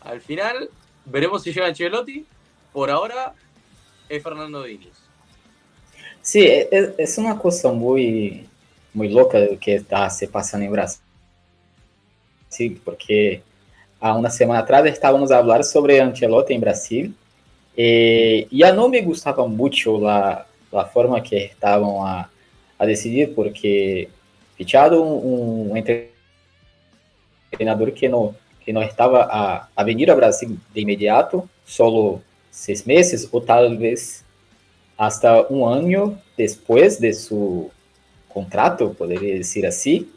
Al final, veremos si llega Ancelotti. Por ahora, es Fernando Diniz. Sí, es una cosa muy loca que está se pasando en Brasil, porque há uma semana atrás estávamos a falar sobre Ancelotti em Brasil, e já não me gostava muito a forma que estavam a decidir, porque fichado um treinador que não estava a vir ao Brasil de imediato, solo 6 meses, ou talvez hasta um ano depois de seu contrato, poderia dizer assim,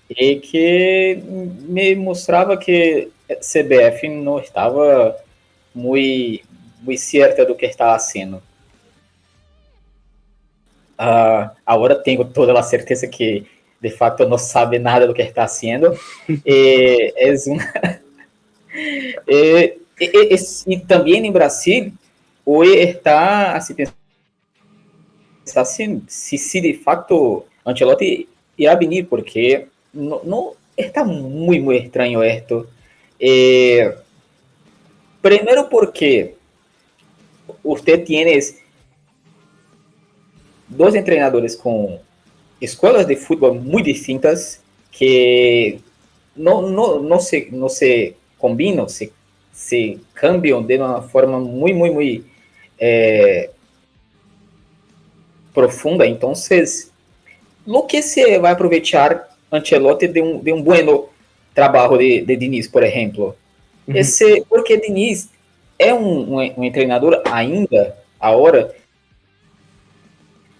e que me mostrava que CBF não estava muito certa do que estava sendo. Agora tenho toda a certeza que de fato não sabe nada do que está haciendo. E também em Brasil, hoje está assim, assim, se de fato Ancelotti irá vir, porque não está muito estranho esto. Primeiro porque você tem dois treinadores com escolas de futebol muito distintas que não se combinam, se cambiam de uma forma muito profunda. Então, lo que se vai aproveitar Ancelotti de um bueno trabalho de Diniz, por exemplo? Porque Diniz é um treinador ainda, agora,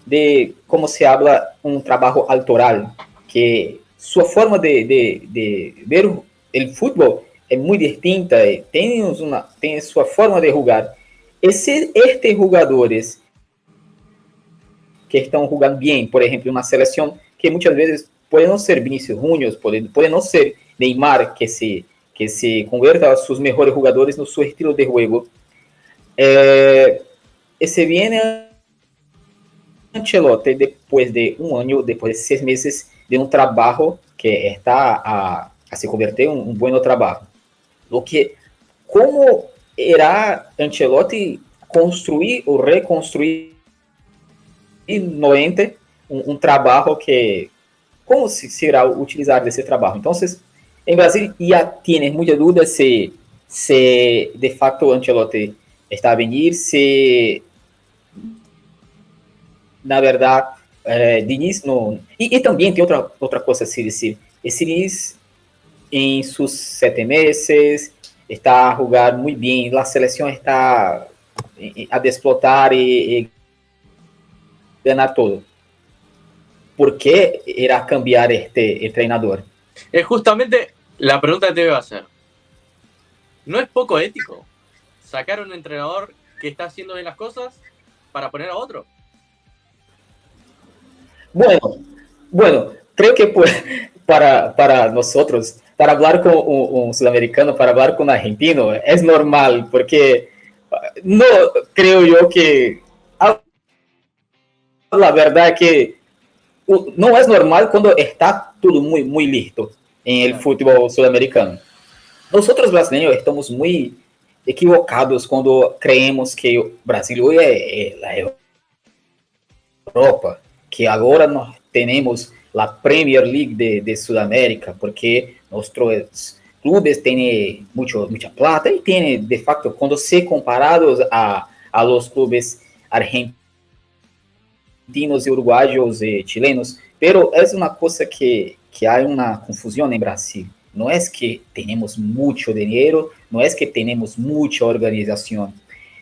de como se habla um trabalho autoral, que sua forma de ver o futebol é muito distinta, tem sua forma de jogar. Estes jogadores que estão jogando bem, por exemplo, uma seleção que muitas vezes pode não ser Vinícius Júnior, pode não ser Neymar, que se converta a seus melhores jogadores no seu estilo de jogo. Esse viene Ancelotti depois de um ano, depois de 6 meses de um trabalho que está a se converter em um bom trabalho. O que, como irá Ancelotti construir ou reconstruir novamente um trabalho que, como se irá utilizar desse trabalho? Então, em Brasil já tem muita dúvida se de fato Ancelotti está a vir, se na verdade Diniz não. E também tem outra coisa a se dizer. Esse Diniz, em seus 7 meses, está a jogar muito bem, a seleção está a desplotar e ganhar todo. ¿Por qué irá a cambiar el entrenador? Es justamente la pregunta que te voy a hacer. ¿No es poco ético sacar a un entrenador que está haciendo bien las cosas para poner a otro? Bueno, creo que para nosotros, para hablar con un sudamericano, para hablar con un argentino, es normal, porque no creo yo que la verdad que não é normal quando está tudo muito listo em el futebol sul-americano. Nós brasileiros estamos muito equivocados quando creemos que o Brasil hoje é a Europa, que agora nós temos a Premier League de Sudamérica, porque nossos clubes têm muita plata e têm, de fato, quando se comparados a los clubes argentinos e uruguaios e chilenos, pero é uma coisa que há uma confusão em Brasil. Não é que temos muito dinheiro, não é que temos muita organização,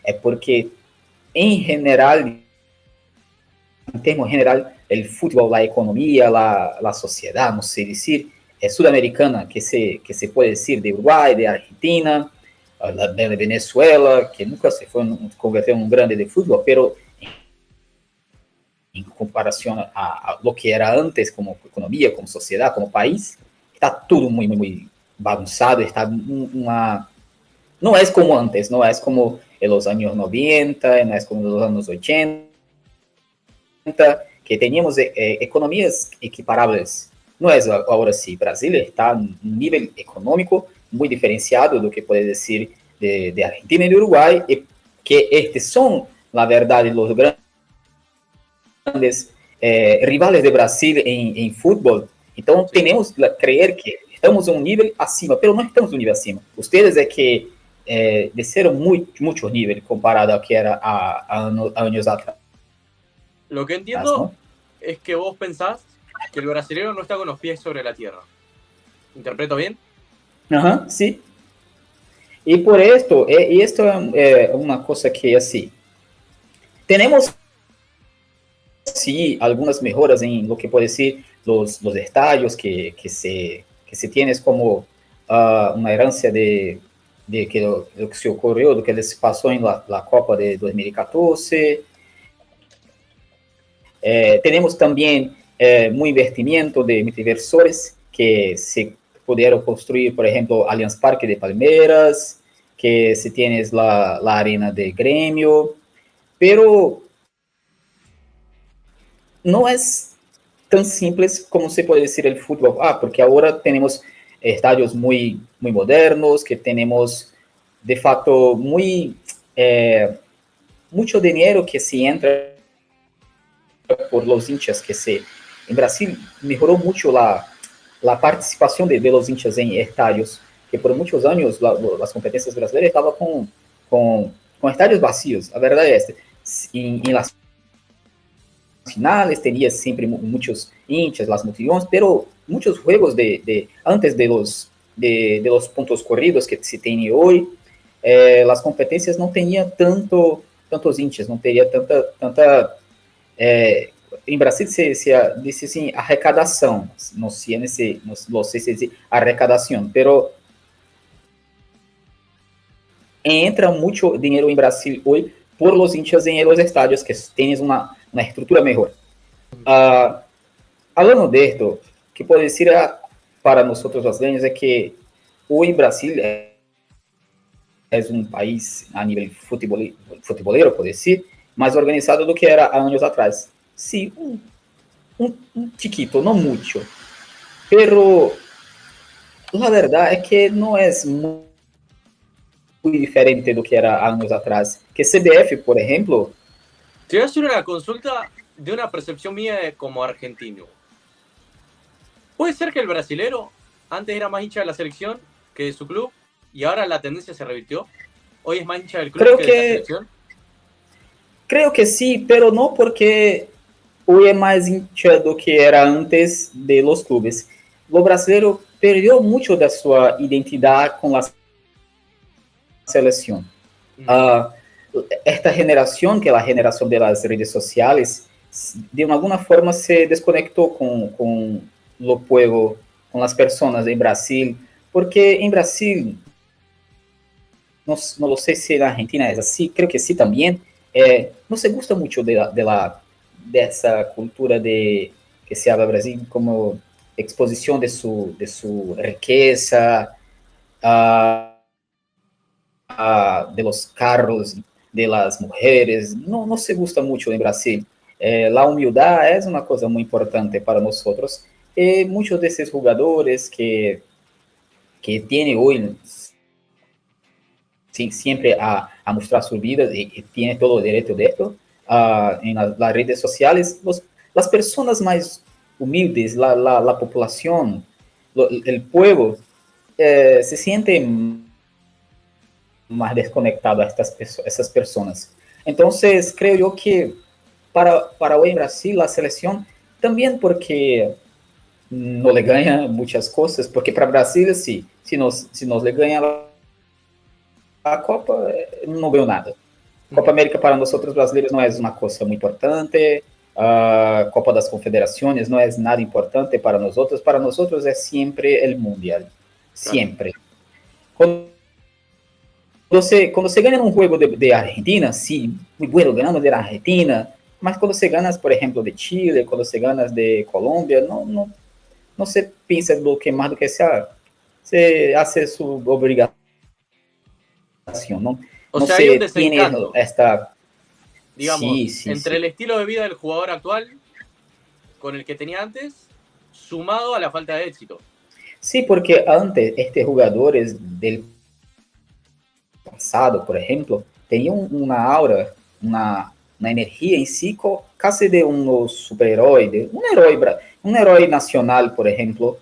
é porque, em termos general, o futebol, a economia, a sociedade, não sei dizer, é sul-americana, que se pode dizer de Uruguai, de Argentina, de Venezuela, que nunca se converteu em um grande de futebol, pero em comparação a lo que era antes, como economia, como sociedade, como país, está tudo muito bagunçado, está não é como antes, não é como em los anos 90, não é como nos anos 80, que tínhamos economias equiparáveis. Não é agora sim. Brasil está no nível econômico muy diferenciado do que puede decir de Argentina y de Uruguay, y que estos son, la verdad, los grandes rivales de Brasil en fútbol. Então, temos que creer que estamos um nível acima, pero não estamos um nível acima. Ustedes é que desceram muito nível comparado ao que era há anos atrás. Lo que entiendo es que vos pensás que el brasilero no está con los pies sobre la tierra. ¿Interpreto bien? Ajá, sí. Y por esto, y esto es una cosa que así, tenemos sí algunas mejoras en lo que puede ser los estadios que se tienes como una herencia de que lo que se ocurrió, lo que les pasó en la Copa de 2014. Tenemos también muy investimiento de inversores que se pudieron construir, por ejemplo, Allianz Parque de Palmeiras, que se tienes la arena de Grêmio, pero no es tan simples como se puede decir el fútbol. Porque ahora tenemos estadios muy modernos, que tenemos de facto mucho dinero que se entra por los hinchas, en Brasil mejoró mucho la participación de los hinchas en estadios, que por muchos años las competencias brasileñas estaban con estadios vacíos. La verdad es que en las finales tenía siempre muchos hinchas, las multitudes, pero muchos juegos antes de los puntos corridos que se tiene hoy, las competencias no tenían tantos hinchas, no tenía tanta em Brasil se diz assim, arrecadação, não sei se diz arrecadação, pero entra muito dinheiro em Brasil hoje por los hinchas em los estádios, que têm uma estrutura melhor. Hablando de esto, que puedo decir para nosotros brasileños é que hoje Brasil é um país a nível futebolero, puedo decir, mais organizado do que era há anos atrás. Sí, un chiquito, no mucho, pero la verdad es que no es muy diferente do que era años atrás. Que CBF, por ejemplo... Te voy a hacer una consulta de una percepción mía como argentino. ¿Puede ser que el brasilero antes era más hincha de la selección que de su club y ahora la tendencia se revirtió? ¿Hoy es más hincha del club que de la selección? Creo que sí, pero no porque hoy es más hincha do que era antes de los clubes. O brasileiro perdeu muito da sua identidade com a seleção. Esta geração, que é a geração das redes sociais, de alguma forma se desconectou com o povo, com as pessoas em Brasil, porque em Brasil, não sei se na Argentina é assim, creio que sim também, não se gusta muito dessa cultura que se habla Brasil como exposição de sua riqueza, de los carros, de las mujeres. Não se gusta muito em Brasil. A humildade é uma coisa muito importante para nós. E muitos desses jogadores que têm hoje sempre a mostrar sua vida e têm todo o direito de isso, en las redes sociales, las personas más humildes, la población, el pueblo, se sienten más desconectado a essas personas. Entonces, creo yo que para hoy en Brasil, la selección, también porque no le gana muchas cosas, porque para Brasil, si nos le gana a Copa, não ganhou nada. Copa América para nós outros brasileiros não é uma coisa muito importante. A Copa das Confederações não é nada importante para nós outros. Para nós outros é sempre o Mundial. Sempre. Quando você ganha num jogo de Argentina, sim, muito bueno, ganhamos de Argentina, mas quando você ganha, por exemplo, de Chile, quando você ganha de Colômbia, não se pensa do que mais do que você hace sua obrigação. O sea, hay un desencanto, digamos, entre el estilo de vida del jugador actual con el que tenía antes, sumado a la falta de éxito. Sí, porque antes estos jugadores del pasado, por ejemplo, tenían una aura, una energía en sí casi de un superhéroe, de un héroe nacional, por ejemplo.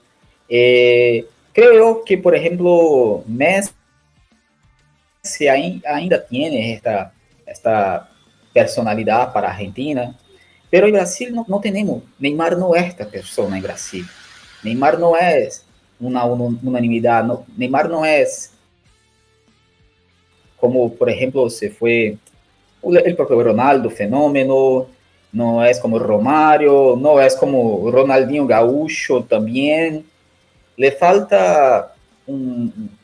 Creo que, por ejemplo, Messi ainda tiene esta personalidad para Argentina, pero en Brasil no tenemos. Neymar no es esta persona en Brasil. Neymar no es una unanimidad. Neymar no es como, por ejemplo, se fue el propio Ronaldo, fenómeno, no es como Romario, no es como Ronaldinho Gaúcho también. Le falta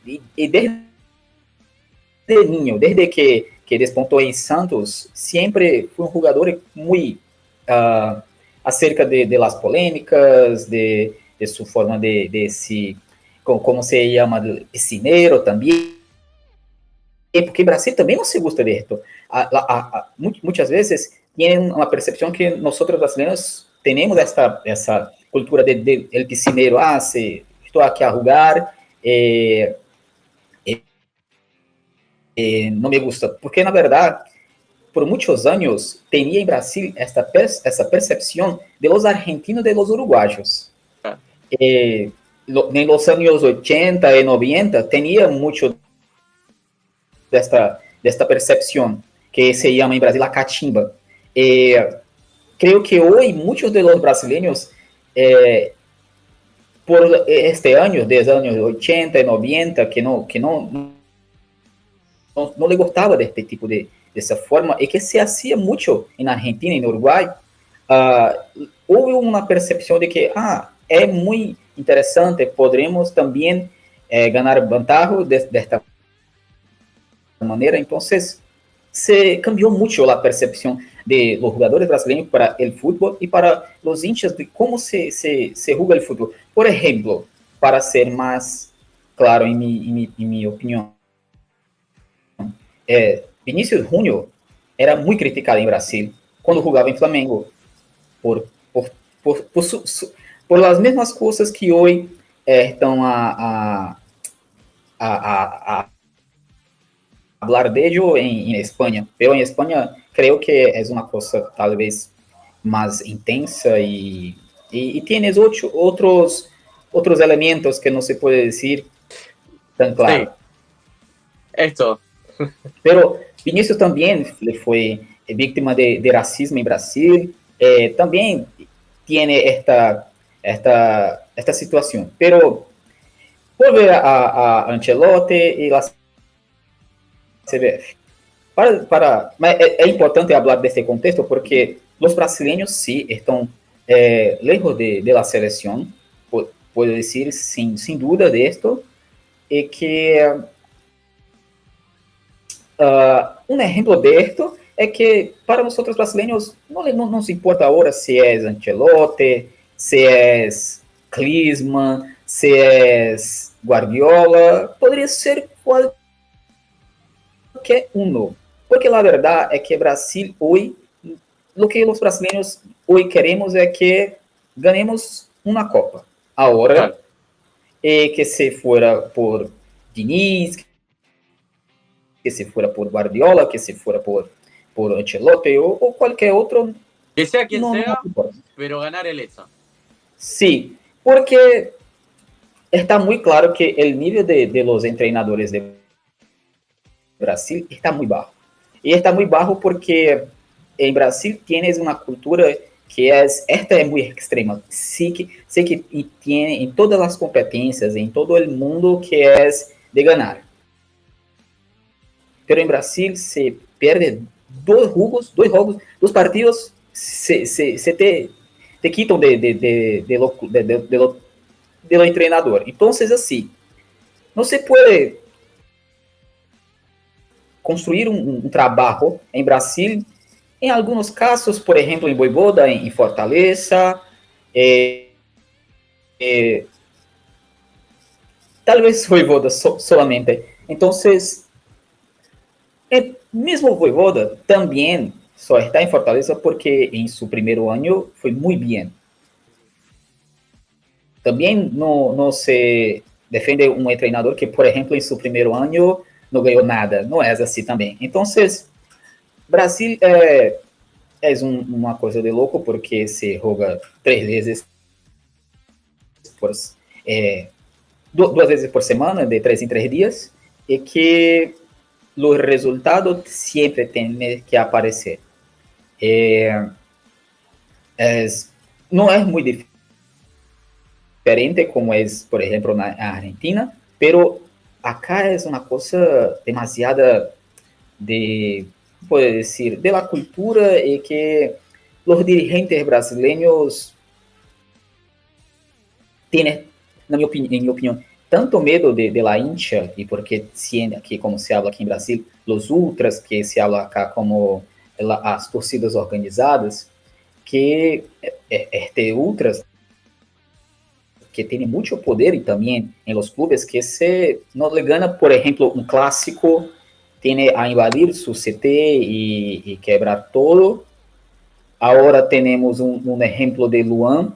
y desde niño, desde que despontou em Santos, sempre foi um jogador muito acerca de las polêmicas, de sua forma de se, como se chama, piscineiro também, porque Brasil também não se gusta de esto. Muitas vezes tem uma percepção que nós brasileiros temos essa cultura de el piscineiro, se estou aqui a jogar, não me gusta, porque na verdade, por muitos anos, tinha em Brasil essa percepção de los argentinos de los uruguaios. Em los anos 80 e 90, tinha muito desta percepção, que se chama em Brasil a catimba. Creio que hoje, muitos de los brasileiros, por este ano, desde anos 80 e 90, que não le gostava deste tipo dessa forma, e que se hacía muito na Argentina e no Uruguai, houve uma percepção de que é muito interessante, podemos também ganhar vantagem desta maneira. Então, se cambiou muito a percepção de los jugadores brasileiros para o futebol e para os hinchas de como se juega o futebol. Por exemplo, para ser mais claro em minha opinião, Vinícius Júnior era muito criticado em Brasil quando jogava em Flamengo por as mesmas coisas que hoje estão a falar de ello em Espanha. Pero em Espanha, creio que é uma coisa talvez mais intensa e tienes outros elementos que não se pode dizer tão claro. Sí. Esto. Pero Vinícius também foi vítima de racismo em Brasil, também tem esta situação. Pero volver a Ancelotti e a CBF. Mas é importante falar desse contexto porque os brasileiros sim estão lejos de la seleção, puedo dizer sem dúvida de esto, e que um exemplo de esto é que para nós brasileiros não nos importa agora se é Ancelotti, se é Klinsmann, se é Guardiola, poderia ser qualquer um, porque a verdade é que Brasil hoje, o que os brasileiros hoje queremos é que ganhemos uma Copa. Agora, que se fora por Diniz, que se fuera por Guardiola, que se fuera por Ancelotti o cualquier otro. Que sea quien sea, pero ganar el ESA. Sí, porque está muy claro que el nivel de los entrenadores de Brasil está muy bajo. Y está muy bajo porque en Brasil tienes una cultura que esta es muy extrema. Sí que tiene en todas las competencias, en todo el mundo, que es de ganar. Pero em Brasil se perde dois partidos, se te quitam do treinador. Então, assim, não se pode construir um trabalho em Brasil. Em alguns casos, por exemplo, em Voivoda, em Fortaleza, talvez Voivoda solamente. Então, mesmo Voivoda também só está em Fortaleza porque em seu primeiro ano foi muito bem. también no se defiende un entrenador que, por ejemplo, en su primer año no ganhou nada. Não é assim também. Então, Brasil é uma coisa de louco, porque se joga 3 vezes por, é, 2 vezes por semana, de 3 em 3 dias, e que os resultados sempre têm que aparecer. Não é muito diferente como é, por exemplo, na Argentina, pero acá é uma coisa demasiada de, pode dizer, de la cultura e que os dirigentes brasileiros têm, na minha opinião, tanto medo de la hincha, e porque aqui, como se habla aqui em Brasil, os ultras, que se habla acá como as torcidas organizadas, que este ultras que tem muito poder e também em los clubes, que se não le gana, por exemplo, um clássico, tem a invadir su CT e quebrar todo. Agora temos um exemplo de Luan,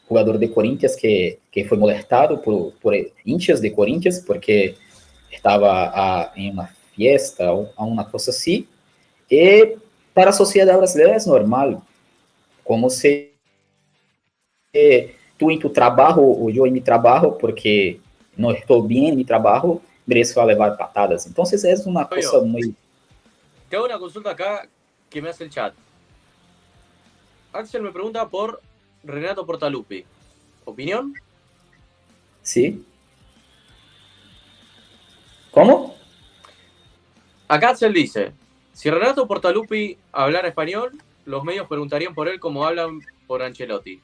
jogador de Corinthians, que foi molestado por hinchas de Corinthians, porque estava em uma fiesta ou uma coisa assim. E para a sociedade brasileira é normal, como se tu em tu trabalho ou eu em meu trabalho, porque não estou bem em meu trabalho, mereço levar patadas. Então, é uma coisa muito... Te hago una consulta acá que me hace el chat. Axel me pregunta por Renato Portaluppi. ¿Opinión? Sí. ¿Cómo? Acá Axel dice, si Renato Portaluppi hablara español, los medios preguntarían por él como hablan por Ancelotti.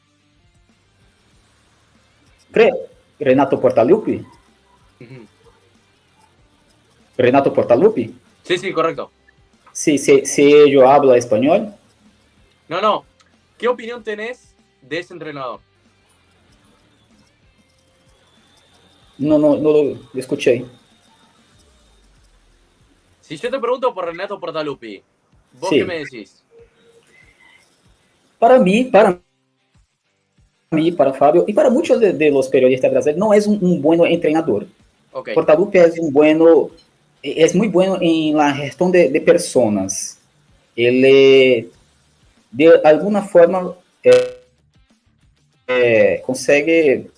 Renato Portaluppi? Renato Portaluppi? Sí, sí, correcto. Sí, si ellos habla español. No. ¿Qué opinión tenés de ese entrenador? No lo escuché. Si yo te pregunto por Renato Portaluppi, ¿vos sí. qué me decís? Para mí, para Fábio y para muchos de los periodistas brasileños, no es un buen entrenador. Okay. Portaluppi es muy bueno en la gestión de personas. Él, de alguna forma, consegue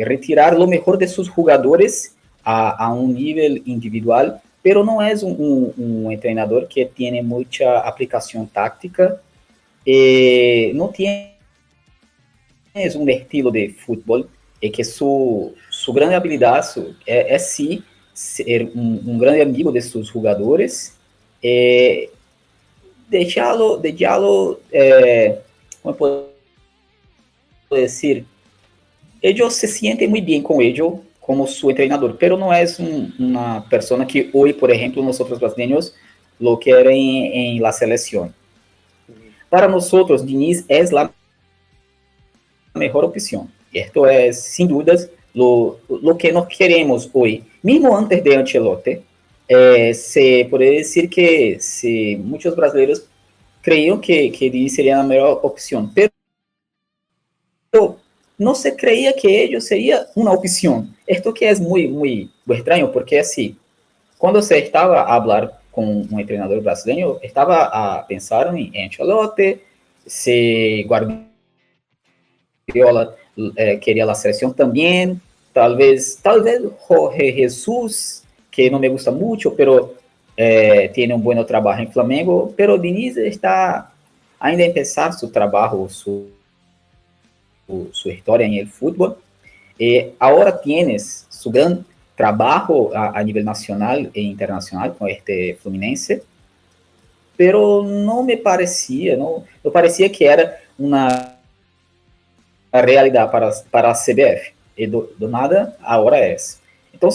retirar lo mejor de sus jugadores a un nivel individual, pero no es un entrenador que tiene mucha aplicación táctica, no tiene un estilo de fútbol, que su grande habilidad es sí ser un grande amigo de sus jugadores, dejarlo ¿cómo puedo decir? Ellos se sienten muy bien con ellos como su entrenador, pero no es una persona que hoy, por ejemplo, nosotros brasileños lo quieren en la selección. Para nosotros, Diniz es la mejor opción. Esto es, sin dudas, lo que nos queremos hoy. Mismo antes de Ancelotti, se puede decir que muchos brasileños creían que Diniz sería la mejor opción, pero no se creía que ellos sería una opción. Esto que es muy, muy extraño, porque así, cuando se estaba a hablar con un entrenador brasileño, estaba a pensar en Ancelotti, si Guardiola quería la selección también, tal vez Jorge Jesús, que no me gusta mucho, pero tiene un buen trabajo en Flamengo, pero Diniz está ainda a empezar su trabajo, su história em el fútbol. Agora tienes su gran trabajo a nível nacional e internacional com este Fluminense, pero não me parecia que era uma realidade para a CBF, e do nada agora é. Então,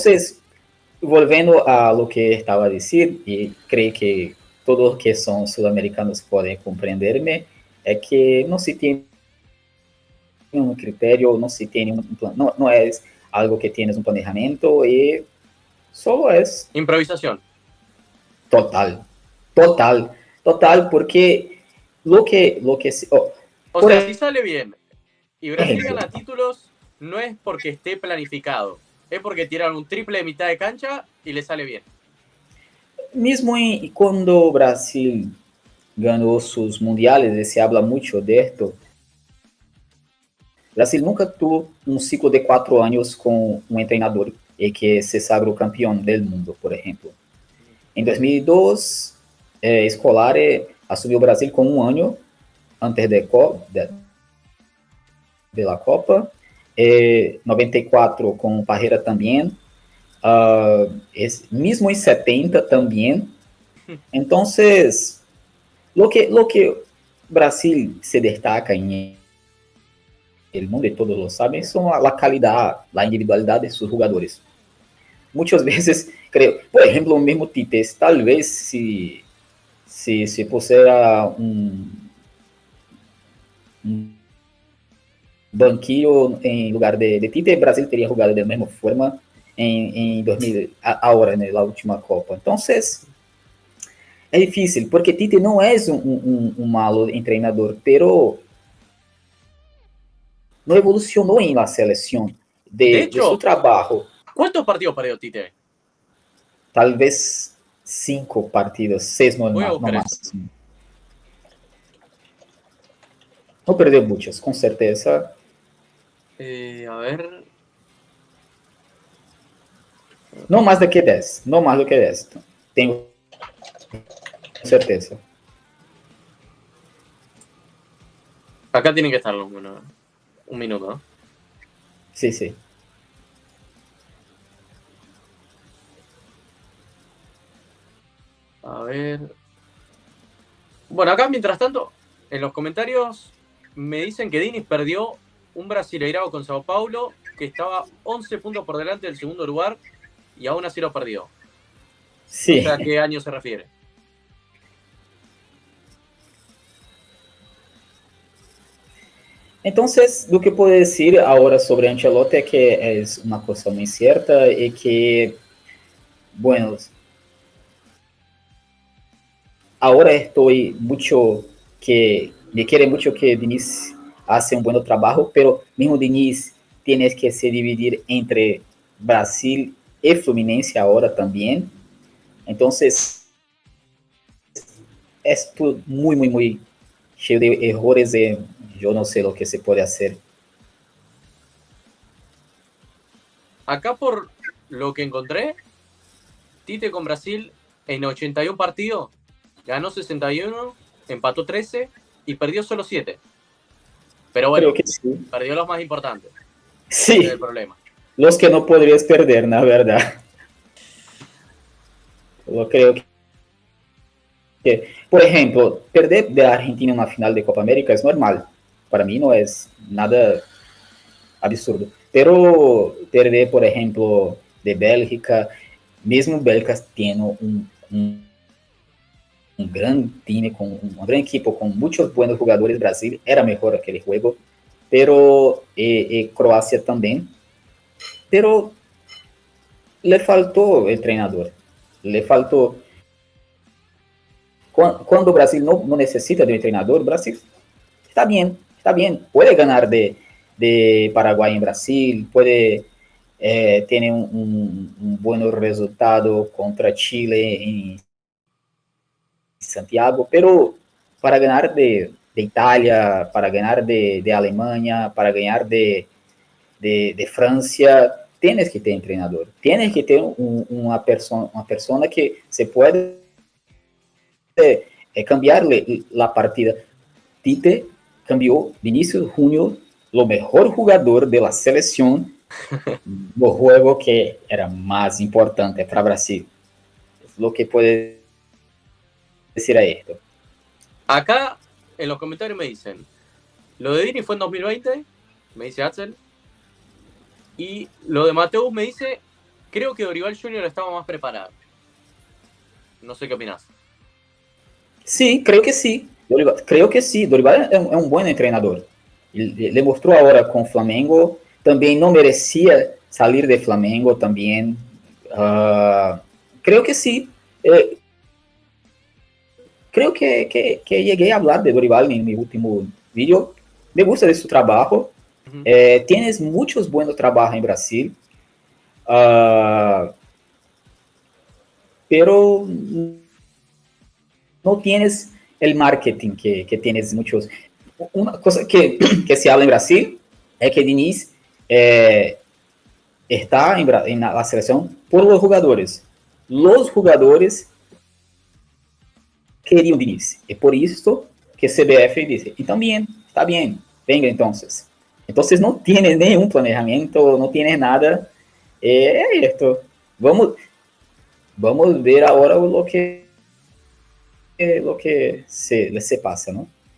volvendo a lo que estava a dizer, e creio que todos que são sul-americanos podem compreender-me, é que não se tem um critério, não se tem um plano, não é algo que tienes um planejamento e só é improvisação. Total, porque lo que o sea, si sale bien Y Brasil Ejemplo, gana títulos no es porque esté planificado, es porque tiraron un triple de mitad de cancha y le sale bien. mesmo quando o Brasil ganhou seus mundiales, e se habla muito de esto, Brasil nunca tuvo um ciclo de 4 anos com um treinador e que se sagrou campeão do mundo, por exemplo. Em 2002, Scolari assumiu o Brasil com 1 ano antes de la Copa. 94 com Parreira também. Mesmo em 70 também. Então, lo que Brasil se destaca em el mundo y todos lo saben, son la calidad, la individualidad de sus jugadores. Muchas veces, creo, por ejemplo, el mismo Tite, tal vez si pusiera un banquillo en lugar de Tite, Brasil teria jugado de la misma forma en 2000, ahora en la última Copa. Entonces, es difícil, porque Tite no es un malo entrenador, pero no evolucionó en la selección De de su hecho, trabajo. ¿cuántos partidos perdió Tite? Tal vez 5 partidos, 6 no, Voy a no buscar eso. más. No perdió muchos, con certeza. A ver. No más de que 10, no más do que 10. Tengo certeza. Acá tiene que estar un minuto, ¿no? Sí, sí. A ver. Bueno, acá mientras tanto, en los comentarios me dicen que Diniz perdió un Brasileirao con Sao Paulo que estaba 11 puntos por delante del segundo lugar y aún así lo perdió. Sí. No sé a qué año se refiere. Entonces, lo que puedo decir ahora sobre Ancelotti es que es una cosa muy cierta y que, bueno, ahora estoy mucho que me quiere mucho que Diniz hace un buen trabajo, pero mismo Diniz tiene que se dividir entre Brasil y Fluminense ahora también. Entonces, es muy, muy, muy cheio de errores y yo no sé lo que se puede hacer. Acá por lo que encontré, Tite con Brasil en 81 partidos ganó 61, empató 13 y perdió solo 7. Pero bueno, Creo que sí. perdió los más importantes. Sí, Ese es el problema. los que no podrías perder, la verdad. Yo creo que, por ejemplo, perder de Argentina en una final de Copa América es normal. Para mí no es nada absurdo. Pero perder, por ejemplo, de Bélgica, mesmo Bélgica tendo um grande time, com uma grande equipe, com muitos bons jogadores, Brasil era melhor aquele jogo, pero Croácia também, pero le faltou o treinador, le faltou. Quando o Brasil não necessita de um treinador, o Brasil está bem, pode ganhar de Paraguai em Brasil, pode ter um bom resultado contra Chile em Santiago, pero para ganhar de Itália, para ganhar de Alemanha, para ganhar de França, tienes que ter um treinador, tienes que ter uma persona que se pode cambiarle a partida. Tite cambiou Vinícius Júnior, o melhor jogador da seleção, no jogo que era mais importante para Brasil. Lo que pode decir a esto. Acá en los comentarios me dicen, lo de Dini fue en 2020, me dice Axel, y lo de Mateus me dice, creo que Dorival Jr. estaba más preparado. No sé qué opinás. Sí, creo que sí. Dorival é um bom treinador. Ele mostrou agora com o Flamengo. Também não merecia sair de Flamengo também. Creo que sí. Creo que llegué a hablar de Dorival en mi último video. Me gusta de su trabajo. Ujú. Tienes muchos buenos trabajos en Brasil, pero no tienes el marketing que tienes muchos. Una cosa que se habla en Brasil es que Diniz está en la selección por los jugadores. Los jugadores queriam Diniz. É por isso que CBF dice, y también, está bien, venga entonces. Entonces no tienes nenhum planejamento, no tienes nada. É esto. Vamos ver agora lo que se passa, ¿no?